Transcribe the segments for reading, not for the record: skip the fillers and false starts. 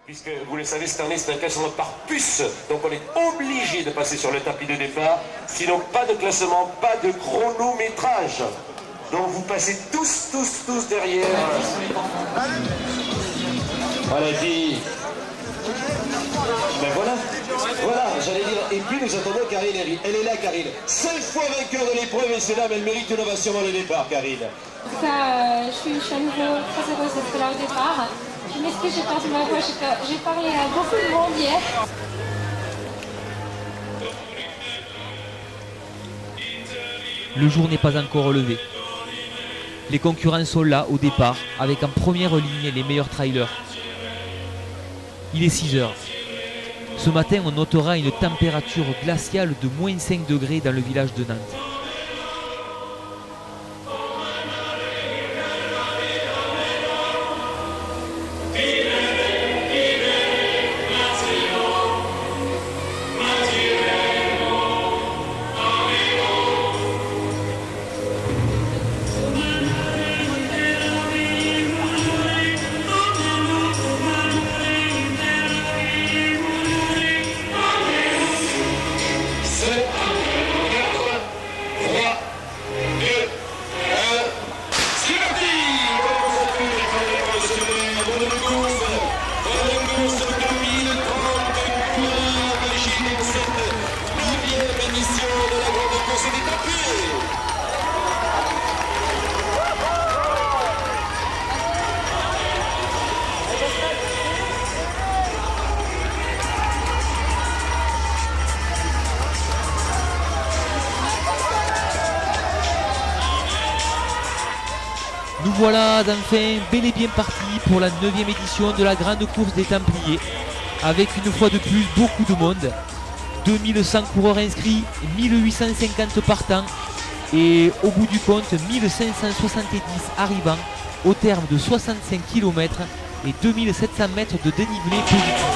Puisque, vous le savez, cette année, c'est un classement par puce. Donc on est obligé de passer sur le tapis de départ. Sinon, pas de classement, pas de chronométrage. Donc vous passez tous derrière. Voilà, et puis... Ben voilà, j'allais dire. Et puis nous attendons Karine Herry. Elle est là, Karine. 5 fois vainqueur de l'épreuve, messieurs dames, elle mérite une ovation dans le départ, Karine. Ça, je suis à nouveau très heureuse d'être là au départ. Je m'excuse, j'ai perdu ma voix, j'ai parlé à beaucoup de monde hier. Le jour n'est pas encore levé. Les concurrents sont là au départ, avec en première ligne les meilleurs trailers. Il est 6 heures. Ce matin, on notera une température glaciale de moins 5 degrés dans le village de Nantes. Nous voilà enfin bel et bien partis pour la 9e édition de la grande course des Templiers, avec une fois de plus beaucoup de monde, 2100 coureurs inscrits, 1850 partants et au bout du compte 1570 arrivants au terme de 65 km et 2700 mètres de dénivelé positif.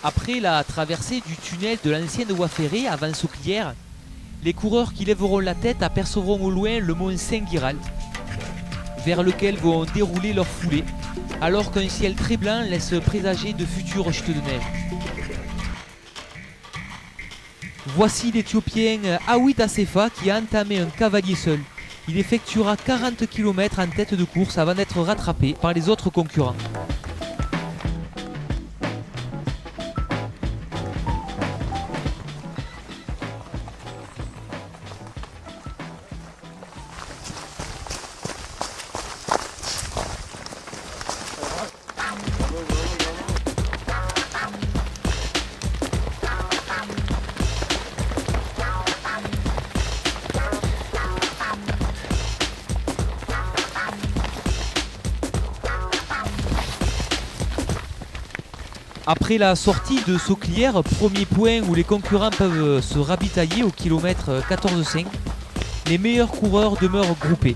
Après la traversée du tunnel de l'ancienne voie ferrée avant Sauclières, les coureurs qui lèveront la tête apercevront au loin le mont Saint-Guirald, vers lequel vont dérouler leurs foulées, alors qu'un ciel très blanc laisse présager de futures chutes de neige. Voici l'Éthiopien Awit Assefa qui a entamé un cavalier seul. Il effectuera 40 km en tête de course avant d'être rattrapé par les autres concurrents. Après la sortie de Sauclières, premier point où les concurrents peuvent se ravitailler au kilomètre 14,5, les meilleurs coureurs demeurent groupés.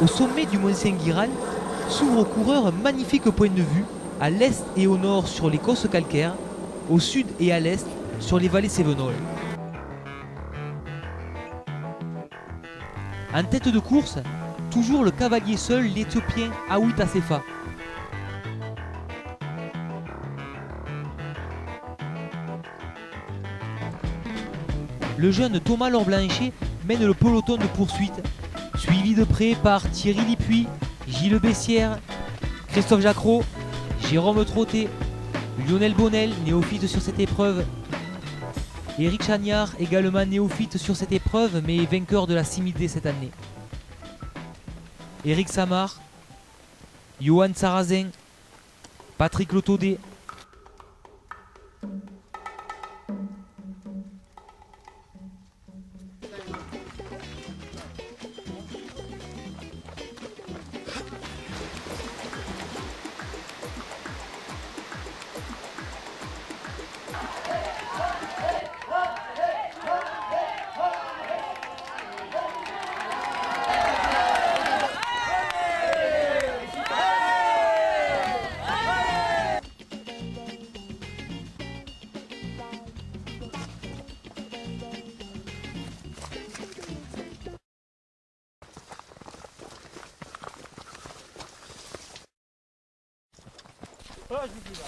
Au sommet du mont Saint-Guirald s'ouvre aux coureurs un magnifique point de vue, à l'est et au nord sur les causses calcaires, au sud et à l'est sur les vallées cévenoles. En tête de course, toujours le cavalier seul, l'Éthiopien Awit Assefa. le jeune Thomas Lorblanchet mène le peloton de poursuite, suivi de près par Thierry Lipuy, Gilles Bessières, Christophe Jacquot, Jérôme Trottet, Lionel Bonnel, néophyte sur cette épreuve, Éric Chagnard, également néophyte sur cette épreuve mais vainqueur de la 6000D cette année, Éric Samar, Johan Sarrazin, Patrick Lotaudet.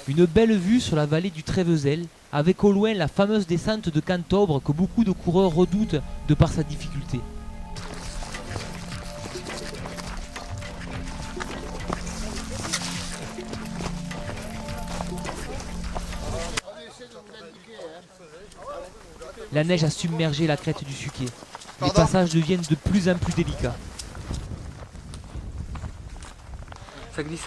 Une belle vue sur la vallée du Trévezel, avec au loin la fameuse descente de Cantobre que beaucoup de coureurs redoutent de par sa difficulté. La neige a submergé la crête du Suquet. Les passages deviennent de plus en plus délicats. Ça glisse.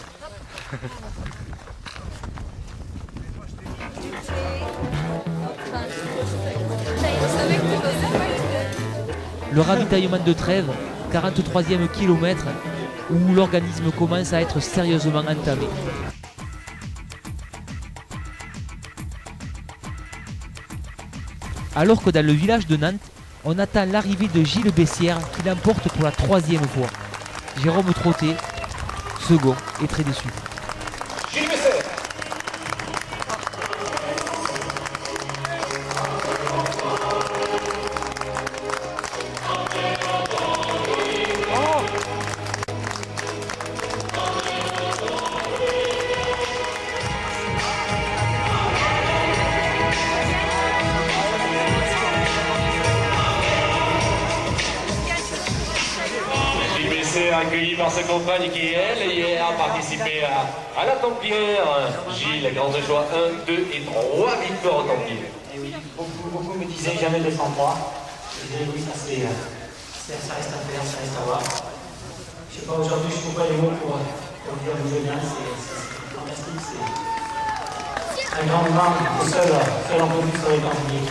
Le ravitaillement de Trèves, 43e kilomètre, où l'organisme commence à être sérieusement entamé. Alors que dans le village de Nantes, on attend l'arrivée de Gilles Bessières qui l'emporte pour la 3e fois. Jérôme Trottet, second, est très déçu. Gilles Bessières. Accueilli par sa compagne qui, elle, hier, a participé à la Templière. Gilles, grande joie, 1, 2 et 3 victoires au Templier. Et oui, beaucoup me disaient jamais 203. Je disais oui, ça reste à faire, ça reste à voir. Je sais pas, aujourd'hui, je ne trouve pas les mots pour dire que je viens, c'est fantastique. C'est un grand moment, le seul en plus sur les Templiers.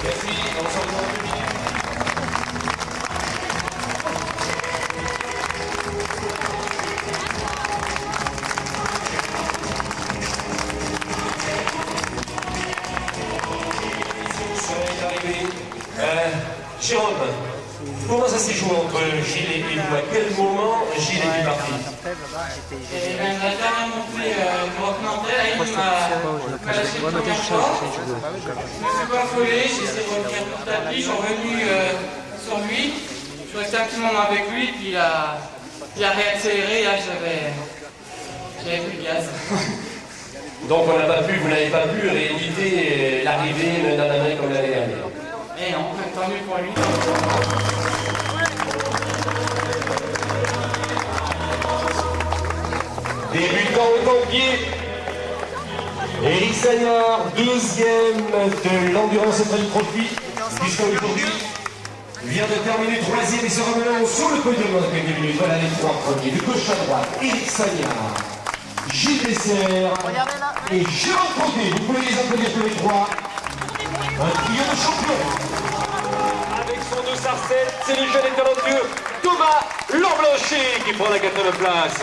Merci, ensemble. Jérôme, comment ça s'est joué entre Gilles et vous? À quel moment Gilles est parti? La dernière montée du Rock Nantais, il m'a lâché le premier fois. Je me suis pas affolé, j'ai essayé de revenir petit à petit, je suis revenu sur lui. Je suis resté un petit moment avec lui, puis il a réaccéléré, là j'avais plus de gaz. Donc vous n'avez pas pu rééditer l'arrivée dans la main comme l'année dernière. Et non, tant mieux pour lui. Débutant au Templier, Éric Sagnard, 2e de l'Endurance Trail Trophy, puisqu'aujourd'hui vient de terminer 3e et se remenant sur le podium dans quelques minutes. Voilà les 3 premiers. De gauche à droite, Éric Sagnard, Gilles Bessières et Jérôme Trottet. Vous pouvez les applaudir tous les 3. Un trio de champions. Avec son 207, c'est le jeune et talentueux Thomas Lorblanchet qui prend la 4e place.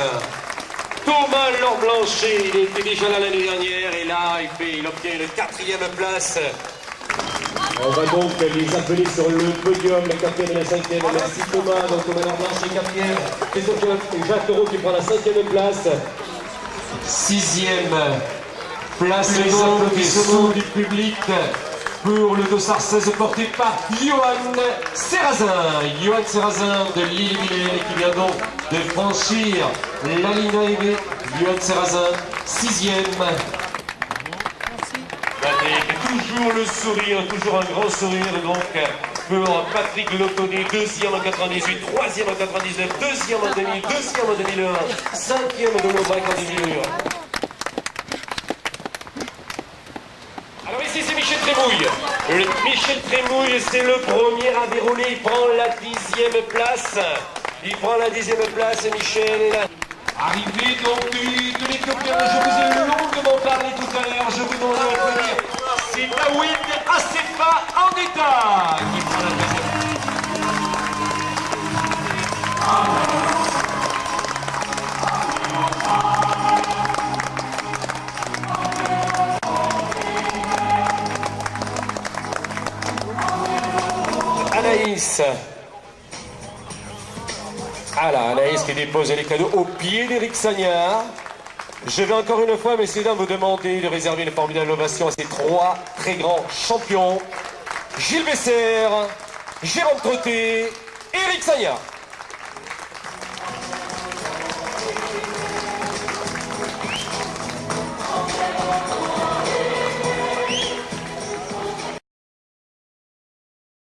Thomas Lorblanchet, il était déjà là l'année dernière et là il obtient une 4e place. On va donc les appeler sur le podium, le 4e et le 5e. Merci Thomas, donc Thomas Lorblanchet 4e. C'est Jacques Thoreau qui prend la 5e place. 6e place, les applaudissements du public pour le dossard 16 porté par Johan Sarrazin. Johan Sarrazin de l'Ille-et-Vilaine qui vient donc de franchir la ligne d'arrivée. Johan Sarrazin, 6e. toujours le sourire, toujours un grand sourire. Donc pour Patrick Lotonnet, deuxième en 98, troisième en 99, deuxième en 2000, deuxième en 2001, cinquième de l'Aubrac en 2001. Alors ici c'est Michel Trémouille. Michel Trémouille, c'est le premier à dérouler, il prend la 10e place. Il prend la 10e place, Michel. Arrivé donc de l'Éthiopien, je vous ai longuement parlé tout à l'heure, je vous demande d'applaudir. C'est Daoud Assefa Andeta qui prend la 2e. Anaïs. Voilà, Anaïs qui dépose les cadeaux au pied d'Éric Sagnard. Je vais encore une fois, messieurs et dames, vous demander de réserver une formidable ovation à ces trois très grands champions. Gilles Bessert, Jérôme Trotté, Éric Sagnard.